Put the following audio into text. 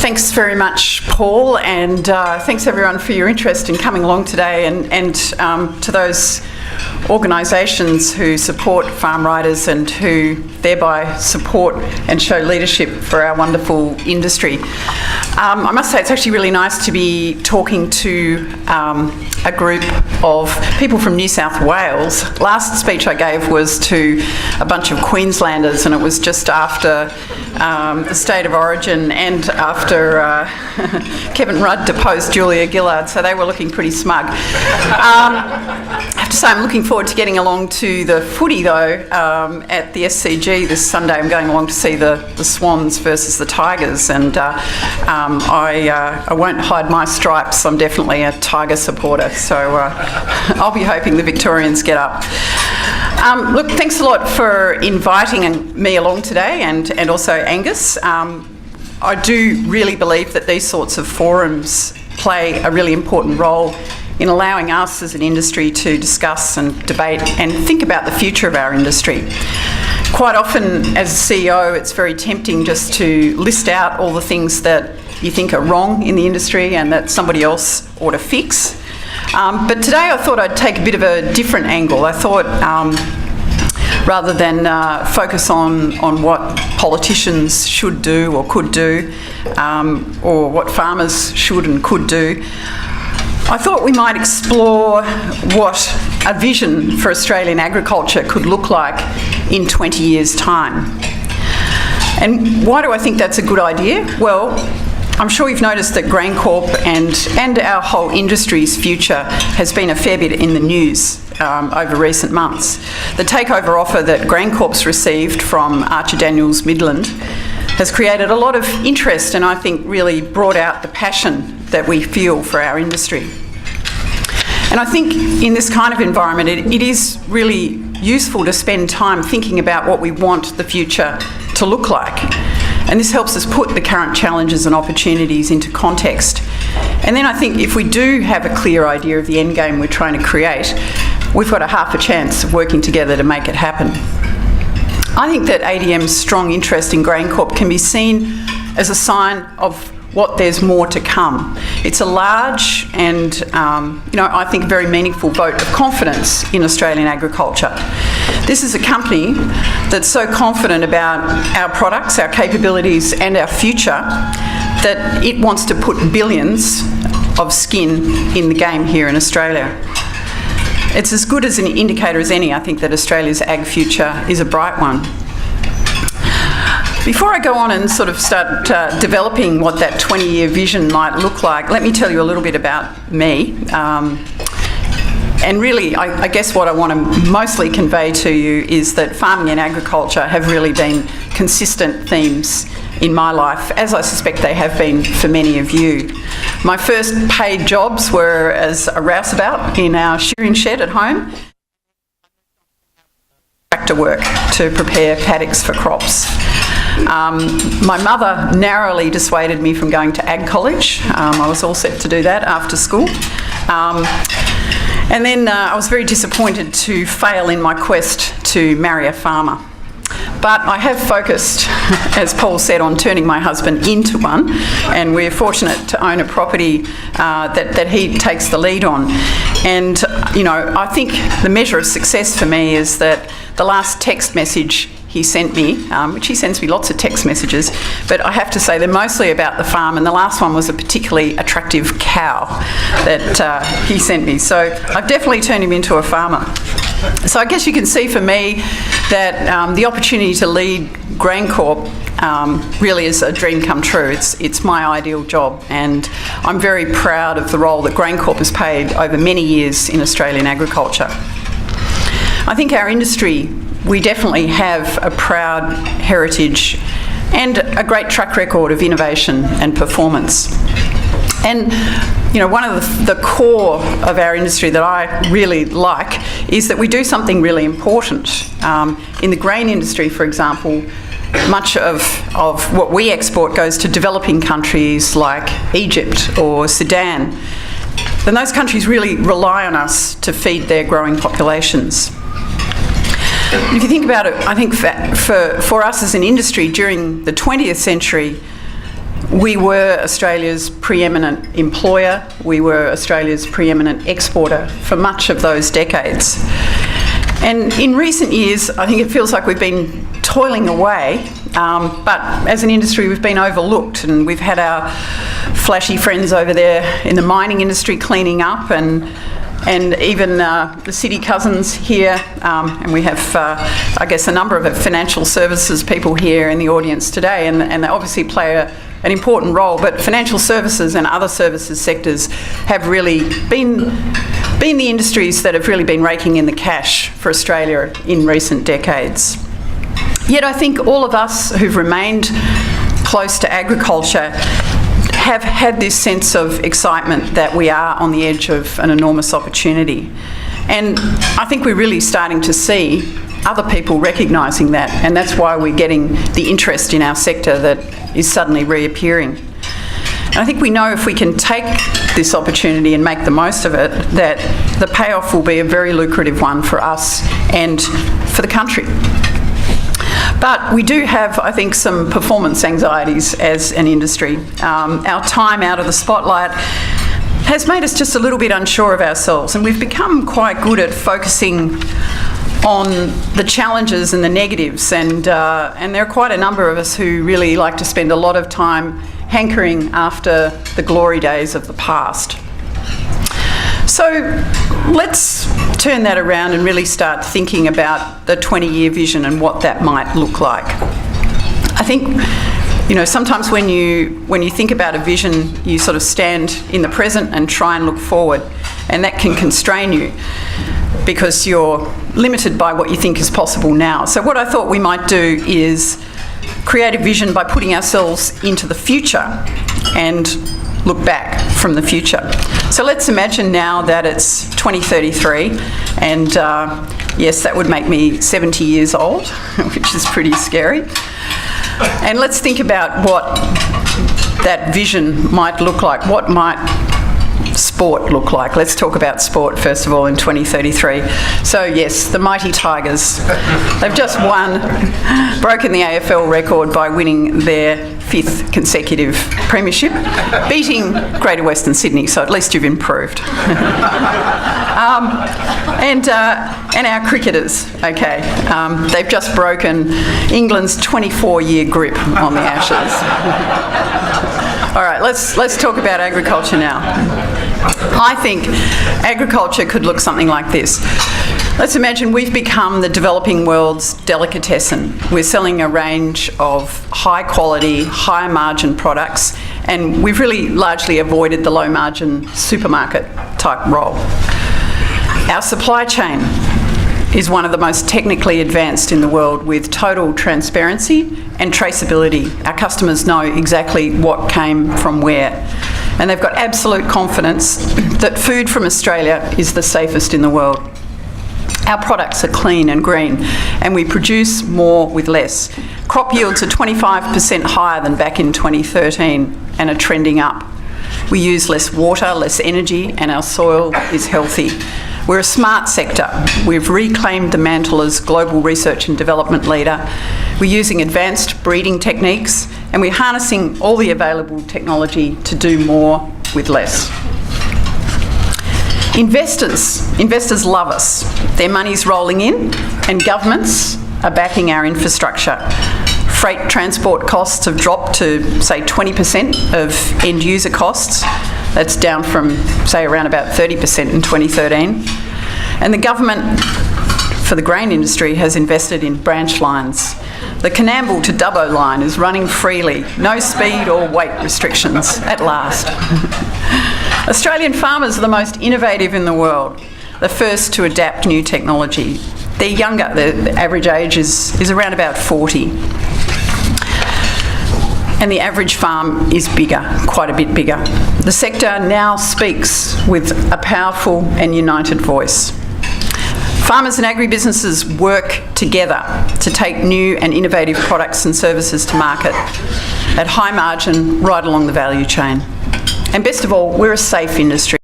Thanks very much, Paul, and thanks everyone for your interest in coming along today, and to those organisations who support farm riders and who thereby support and show leadership for our wonderful industry. I must say it's actually really nice to be talking to a group of people from New South Wales. Last speech I gave was to a bunch of Queenslanders, and it was just after the State of Origin and after Kevin Rudd deposed Julia Gillard, so they were looking pretty smug. I have to say I'm looking forward to getting along to the footy though at the SCG this Sunday. I'm going along to see the Swans versus the Tigers, and I won't hide my stripes. I'm definitely a Tiger supporter, so I'll be hoping the Victorians get up. Look, thanks a lot for inviting me along today, and also Angus. I do really believe that these sorts of forums play a really important role in allowing us as an industry to discuss and debate and think about the future of our industry. Quite often as a CEO, it's very tempting just to list out all the things that you think are wrong in the industry and that somebody else ought to fix. But today I thought I'd take a bit of a different angle. I thought rather than focus on what politicians should do or could do, or what farmers should and could do, I thought we might explore what a vision for Australian agriculture could look like in 20 years' time. And why do I think that's a good idea? Well, I'm sure you've noticed that GrainCorp and our whole industry's future has been a fair bit in the news over recent months. The takeover offer that GrainCorp's received from Archer Daniels Midland has created a lot of interest, and I think really brought out the passion that we feel for our industry. And I think in this kind of environment it is really useful to spend time thinking about what we want the future to look like. And this helps us put the current challenges and opportunities into context. And then I think if we do have a clear idea of the end game we're trying to create, we've got a half a chance of working together to make it happen. I think that ADM's strong interest in GrainCorp can be seen as a sign of what there's more to come. It's a large and, I think very meaningful vote of confidence in Australian agriculture. This is a company that's so confident about our products, our capabilities and our future that it wants to put billions of skin in the game here in Australia. It's as good as an indicator as any, I think, that Australia's ag future is a bright one. Before I go on and sort of start developing what that 20-year vision might look like, let me tell you a little bit about me. And really, I guess what I want to mostly convey to you is that farming and agriculture have really been consistent themes in my life, as I suspect they have been for many of you. My first paid jobs were as a rouseabout in our shearing shed at home. Tractor work to prepare paddocks for crops. My mother narrowly dissuaded me from going to ag college. I was all set to do that after school. And then I was very disappointed to fail in my quest to marry a farmer. But I have focused, as Paul said, on turning my husband into one, and we're fortunate to own a property that he takes the lead on. And, I think the measure of success for me is that the last text message he sent me, which he sends me lots of text messages, but I have to say they're mostly about the farm, and the last one was a particularly attractive cow that he sent me. So I've definitely turned him into a farmer. So I guess you can see for me that the opportunity to lead GrainCorp really is a dream come true. It's my ideal job, and I'm very proud of the role that GrainCorp has played over many years in Australian agriculture. I think our industry, we definitely have a proud heritage and a great track record of innovation and performance. And one of the core of our industry that I really like is that we do something really important. In the grain industry, for example, much of what we export goes to developing countries like Egypt or Sudan. And those countries really rely on us to feed their growing populations. If you think about it, I think for us as an industry during the 20th century, We were Australia's preeminent employer. We were Australia's preeminent exporter for much of those decades. And in recent years, I think it feels like we've been toiling away, but as an industry we've been overlooked, and we've had our flashy friends over there in the mining industry cleaning up, and even the city cousins here, and we have, I guess, a number of financial services people here in the audience today, and they obviously play an important role, but financial services and other services sectors have really been the industries that have really been raking in the cash for Australia in recent decades. Yet I think all of us who've remained close to agriculture have had this sense of excitement that we are on the edge of an enormous opportunity. And I think we're really starting to see other people recognising that, and that's why we're getting the interest in our sector that is suddenly reappearing. And I think we know if we can take this opportunity and make the most of it, that the payoff will be a very lucrative one for us and for the country. But we do have, I think, some performance anxieties as an industry. Our time out of the spotlight has made us just a little bit unsure of ourselves, and we've become quite good at focusing on the challenges and the negatives, and there are quite a number of us who really like to spend a lot of time hankering after the glory days of the past. So let's turn that around and really start thinking about the 20-year vision and what that might look like. I think, sometimes when you think about a vision, you sort of stand in the present and try and look forward, and that can constrain you because you're limited by what you think is possible now. So what I thought we might do is create a vision by putting ourselves into the future and look back from the future. So let's imagine now that it's 2033, and yes, that would make me 70 years old, which is pretty scary. And let's think about what that vision might look like. What might sport look like? Let's talk about sport first of all in 2033. So yes, the mighty Tigers. They've just broken the AFL record by winning their 5th consecutive premiership, beating Greater Western Sydney, so at least you've improved. And our cricketers, okay, they've just broken England's 24-year grip on the Ashes. All right, let's talk about agriculture now. I think agriculture could look something like this. Let's imagine we've become the developing world's delicatessen. We're selling a range of high quality, high margin products, and we've really largely avoided the low margin supermarket type role. Our supply chain is one of the most technically advanced in the world, with total transparency and traceability. Our customers know exactly what came from where, and they've got absolute confidence that food from Australia is the safest in the world. Our products are clean and green, and we produce more with less. Crop yields are 25% higher than back in 2013 and are trending up. We use less water, less energy, and our soil is healthy. We're a smart sector. We've reclaimed the mantle as global research and development leader. We're using advanced breeding techniques, and we're harnessing all the available technology to do more with less. Investors love us. Their money's rolling in, and governments are backing our infrastructure. Freight transport costs have dropped to, say, 20% of end user costs. That's down from, say, around about 30% in 2013. And the government, for the grain industry, has invested in branch lines. The Canamble to Dubbo line is running freely, no speed or weight restrictions, at last. Australian farmers are the most innovative in the world, the first to adapt new technology. They're younger, the average age is around about 40. And the average farm is bigger, quite a bit bigger. The sector now speaks with a powerful and united voice. Farmers and agribusinesses work together to take new and innovative products and services to market at high margin right along the value chain. And best of all, we're a safe industry.